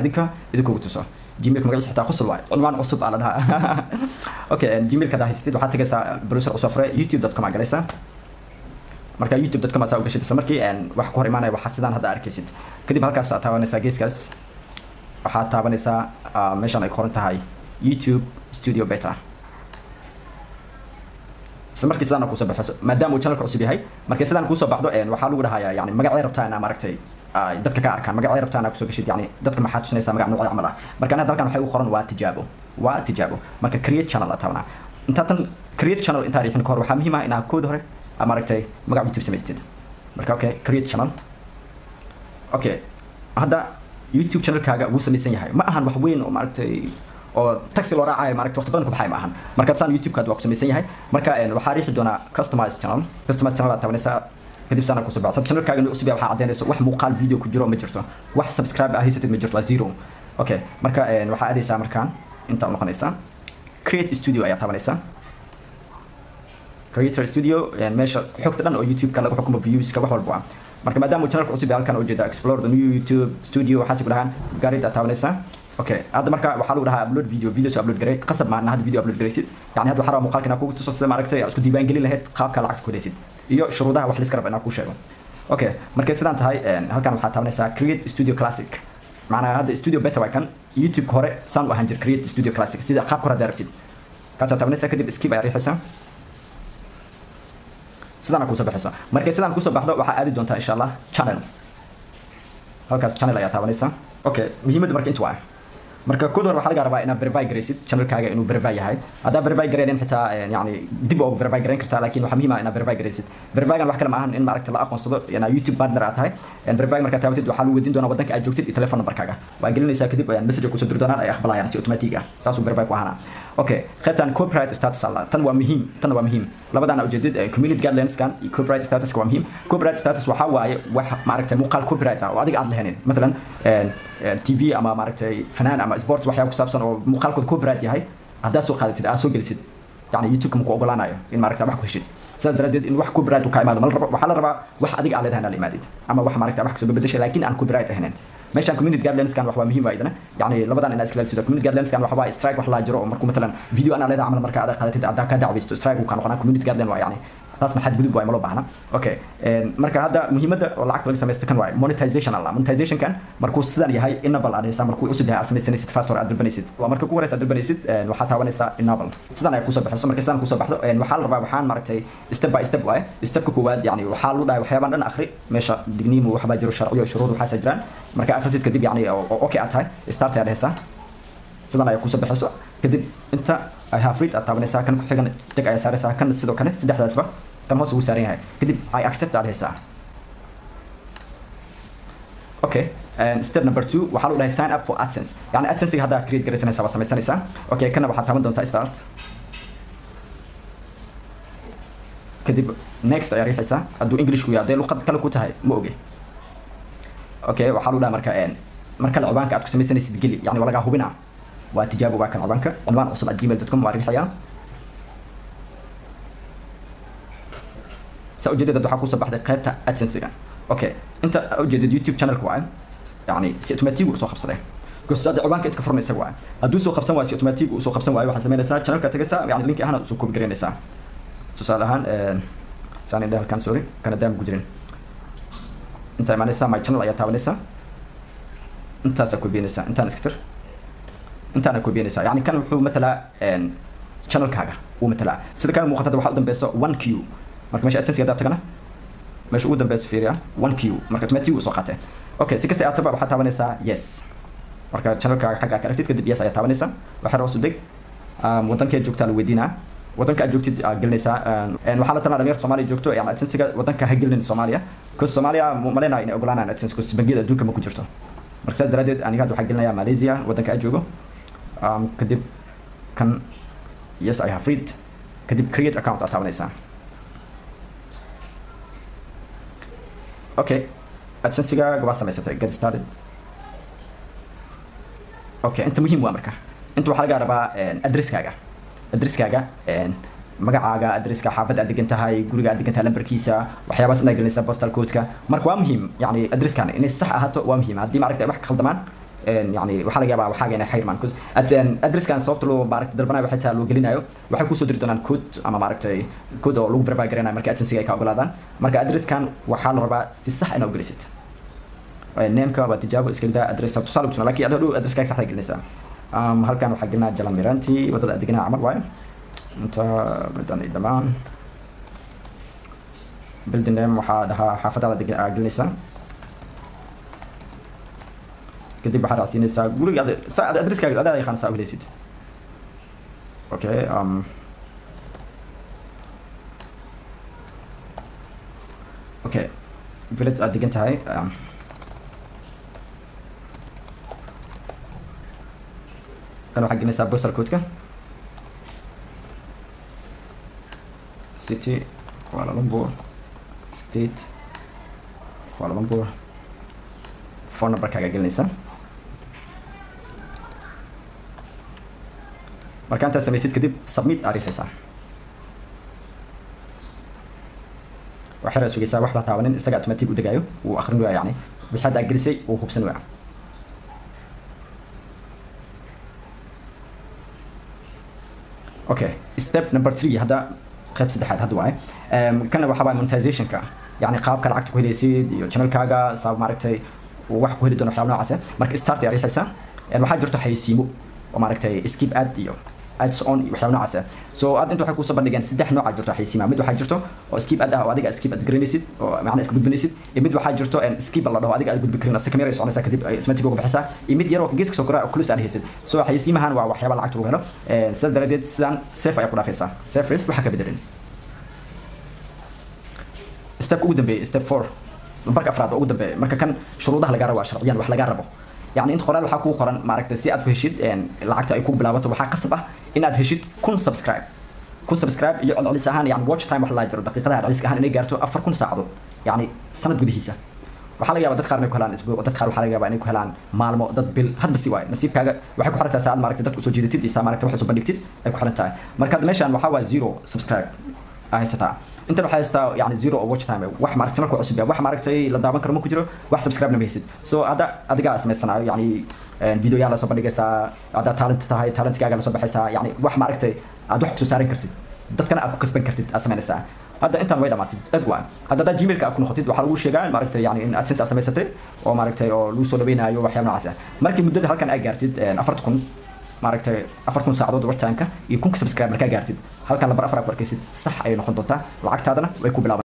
idinka ugu tuso gmail magaciisa xitaa qosol waay cinwaan cusub aan lahaa okay gmail ka dahaysatid waxaad tagaysaa browser cusub fure youtube.com aad galaysaa marka youtube.com aad gashid isla markii wax ku hor imaanaya waxa sidaan hadda arkaysid kadib halkaas aad taabanaysaa geeskaas waxaad taabanaysaa meeshan ay ku qoran tahay YouTube Studio Beta isla markii sidaan ku soo baxayso maadaama uu channelka cusub yahay markii sidaan ku soo baxdo waxa lagu dhahayaa yani magacay rabtaa inaa maaragtay dadka ka arkaan magacay rabtaa inaa ku soo gashid yani dadka maxaa tusinaysaa magac nooc camal ah marka hadda halkan waxay u qoran waa tijaabo marka create channel aad taabana inta tan create channel inta riixin kor waxa muhiim ah inaa kood hore maaragtay magac YouTube samaystid marka okay create channel okay hadda YouTube channel kaaga uu samaysan yahay ma ahan wax weyn oo maaragtay oo taxi loo raacayo maaragtay waqti badan ku baxay ma ahan marka saan YouTube kaad waa ku samaysan yahay marka waxa riixi doona customize channel aad taabanaysaa kadib sana ku soo baxsan channel kaaga inuu cusub yahay waxa cadeynayso wax muuqaal video ku jiro ma jirto wax subscribe ah haysatid ma jirto waa zero okay marka waxa aadaysaa markaan inta u noqonaysaa create studio ayaa taabanaysaa creator studio meesha xogta dhan oo YouTube ka lagu xukumo views ka wax walba marka maadaama channelka cusub halkan oo jeeda explore the new YouTube studio waxa si ku dhahan garid aad taabanaysaa okay hadda marka waxa lagu dhahaa upload videos upload garay qasab ma hadda video upload garaysid yani hadda waxa muuqaalkana kugu tuso sida maaragtay isku diiwaan gelin lahayd qaabka lacagta ku helaysid iyo shuruudaha wax la iska rabo inaan ku sheego okay markay sidaan tahay halkan waxa taabanaysaa create studio classic macnaha hadda studio beta waa kan YouTube hore saan u ahaan jir create studio classic sida qaabka hore darabtid kaas taabanaysaa kadib skip ay riixaysaa sidaan ku soo baxayso markay sidaan ku soo baxdo waxa aadi doontaa insha Allah channel halkaas channel ayaa taabanaysaa okay muhiimada marka inta waa marka kood hore waxa laga rabaa inaad verify garaysid channel kaaga inuu verify yahay hadda verify gareyn xitaa yani dib ugu verify gareyn kartaa laakiin waxa muhiim ah inaad verify garaysid verify gan wax kale ma ahan in maaragtay la aqoonsado ina YouTube partner aad tahay verify marka taabatid waxa lagu weydiin doonaa wadanka aad joogtid iyo telephone numberkaaga waa gelinaysaa kadib message ku soo diri doonaan ay aqbalayaan si automatic ah saas uu verify ku ahana okay qaybtan copyright status alla tan waa muhiim labadana ujeedid community guidelines kan iyo copyright status waa muhiim copyright status waxa waaye wax maaragtay muuqaal copyright ah oo adiga aad lahayn مثلا TV ama maaragtay fanaan ama sports waxyaabo ku saabsan oo muuqaalkooda copyright yahay hadda soo qaadatid soo gelisid yani YouTube ma ku ogolaanayo in maaragtay wax ku heshid sidaas daradeed in wax copyright ka imaado waxa la rabaa wax adiga aad leedahay la imaadid ama wax maaragtay wax ka soo bedeshay laakiin aan copyright ahayn meeshan community guidelines kan wax waa muhiim waayadana yani labadan inaad iska leedahay community guidelines kan waxa waa strike wax la jiro oo markuu مثلا video ana leedahay amal marka aad qaadatid aad ka dacwaysto strike uu ka noqonaa community guideline waa yani taasna xad gudub waa ma loo baahna okay marka hadda muhiimada oo lacagta laga sameeysto kan waa monetization kan markuu sidan yahay enable aan haysaa markuu usoo yahay sameeysanaysid fast or adalbanaysid waa marka ku horeysa adalbanaysid waxa taabanaysaa enable sidan ay ku soo baxayso marka sidan ku soo baxdo waxa la rabaa waxaan maaragtay step by step way stepka koowaad yani waxa loo dhahay waxyaaban dhan akhri meesha digniimo waxba jiro sharciyo shuruud waxa jiraan marka akhrisid kadib yani okay aad tahay start aad haysaa sidan ay ku soo baxayso kadib inta I have read aad taabanaysaa kan ku xigan tag ay saaraysaa kan sidoo kale saddexdaasba kan hoos ugu saaran yahay kadib I accept aad haysaa okay and step number 2 waxa loo dhahay sign up for AdSense yani AdSense hadda create garaysanaysaa waa samaysanaysaa okay kana waxa taaban doontaa start kadib next ayaa riixaysaa hadduu English ku yahay luqad kale ku tahay ma oge okay waxa loo dhahay marka ciwaanka aad ku samaysanaysid geli yani walaga hubina waa tijaabo waa kan ciwaanka cinwaan cusub @gmail.com waa riixayaa سأوجد ده حكوسة بعد قيبتها أدسنس كان أوكي أنت أوجد يوتيوب channel كوعي يعني سي أوتوماتيك وسو خبصة قصة هذا عبانك أنت كفرنا يسوي أدوس سو خبصة وسي أوتوماتيك وسو خبصة وعي واحد زمان ساعة channel كتجسا يعني لينك أنا سو كوبي جرين ساعة تسأل هان ساني ده كان سوري كان دائما جودين أنت ما نسا my channel أيها تابع نسا أنت سكوبي نسا أنت نسكتر أنت أنا كوبي نسا يعني كان هو مثلا channel كاجا ومثلا سيدا كان مقطع واحد قدام بس 1Q marka meesha AdSense gaar tagana meesha ugu dambeeyay fiiriya 1Q marka automatic soo qaatay okay si kasta aad tabac waxa taabanaysaa yes marka channelka xagga ka aragtid kadib yes ayaa taabanaysaa waxa roos u dig wadanka joogta la weydiina wadanka aad joogtid gelinaysaa waxa la talaa dhalinyarada Soomaaliya joogto yani AdSense wadanka ha gelin Soomaaliya ka Soomaaliya malena inay ogolaanaan AdSense ku bangiyada adduunka ma ku jirto marka saas daradeed aniga waxa gelinayaa Malaysia wadanka aad joogo kadib kan yes I have read kadib create account aad taabanaysaa okay AdSense gaba samaysatay get started okay inta muhiim waa marka inta waxa laga rabaa addresskaaga magacaaga addresska xaafadda aad degan tahay guriga aad degan tahay lambarkiisa waxyaabaas inaad gelinaysaa postal code-ka marka waa muhiim yani addresskan inay sax ahaato waa muhiim haddii maaragtay wax khaldamaan يعني waxa laga yaabaa waxaaga inay xirmaan cuz address kan sababta loo maaragtay dalbanayo waxa taa loo gelinayo waxa ku soo diri doonaan code ama maaragtay code oo lagu verify garanayo marka AdSense ay ka ogolaadaan marka address kan waxa la rabaa si sax ah inaad gelisid name ka waa tijaabo iska daa address sababta soo laakiin laakiin adoo address ka sax ah gelinaysa halkan waxa gelinaa Jalan Miranti wadada adigna amal waayo inta badan dhamaan building name waxa dhaha xaafadada gelinaysa kadib waxaad raasinaysaa guriga saad addresskaaga aad ay khansa u helaysid okay okay village aad degan tahay kan waxaad gelinaysaa postal code-ka city Kuala Lumpur state Kuala Lumpur phone number kaaga gelinaysaa marka inta samaysid kadib submit ariixisa waxa sugaysaa wax la taabanin isaga automatic u dagayo uu akhrin waa yani wixii aad gelisay uu hubsan waa okay step number 3 hada qayb saddexaad hada waa kana waxa waa monetization ka yani qaabka lacagta ku helaysid iyo channel kaaga saab maaragtay wax ku heli doono waxyaabo noocaas marka start ariixisa waxa jirto xaysiimo oo maaragtay skip ad iyo ads on waxyaabo noocaas so aad inta waxa ku soo bandhigeen saddex nooc jirto xaysiima mid waxa jirto oo skip ad ah oo adiga skip ad garanaysid oo macna iska gudbinaysid mid waxa jirto skip la dhaho adiga aad gudbi karin asaka meeray soconaysa kadib automatic uga baxaysa mid yar oo geeska soo koraa close aan haysid so xaysiimahan waa waxyaabo lacag ugu helo sidaas daradeed sidaan safe ay ku dhaafaysaa safe rate waxa ka bedelan step ugu dambeeyay step 4 marka afraad ugu dambeeyay marka kan shuruudaha laga rabo sharciyan wax laga rabo يعني انت قرال waxa ku qoran maaragtay si aad ku heshid lacagta ay ku bilaabato waxa qasab ah inaad heshid kun subscribe iyo codcodis ahaan yani watch time wax la jiro daqiiqadaha codcodis ahaan inay gaarto 4000 saacadood yani sanad gudihiisa waxa laga yaabaa dad qaar inay ku helaan isbuuc dad qaar waxa laga yaabaa inay ku helaan maalmo dad bil hadba si waay nasiibkaaga waxay ku xirantahay saacad maaragtay dadku soo jeeditid iyo maaragtay wax soo bandhigtid ay ku xirantahay marka meeshan waxa waa 0 subscribe haysataa انت waxay haystaa yani 0 watch time wax maaragtay channelku cusub wax maaragtay la daawan karo ma ku jiro wax subscribe ma haysid so adiga sameysanayo yani video yaala soo bandhigaysa ada talent tahay talentkaaga la soo baxaysa yani wax maaragtay aad wax soo saaran kartid dadkana aad ku kasban kartid asmeynaysa hadda intan way dhamaatay dagwaan hadda gmailka aad ku noqotid waxa lagu sheegaa maaragtay yani in AdSense sameysatay oo maaragtay oo lagu soo labeynayo waxyaabo noocaas ah markii muddada halkan ay gaartid 4000 maaragtay 4000 saacadood watch time-ka iyo 1000 subscribe markaa gaartid halkan lambar 4 ku arkaysid sax ay noqon doontaa lacagtaadana way ku bilaaban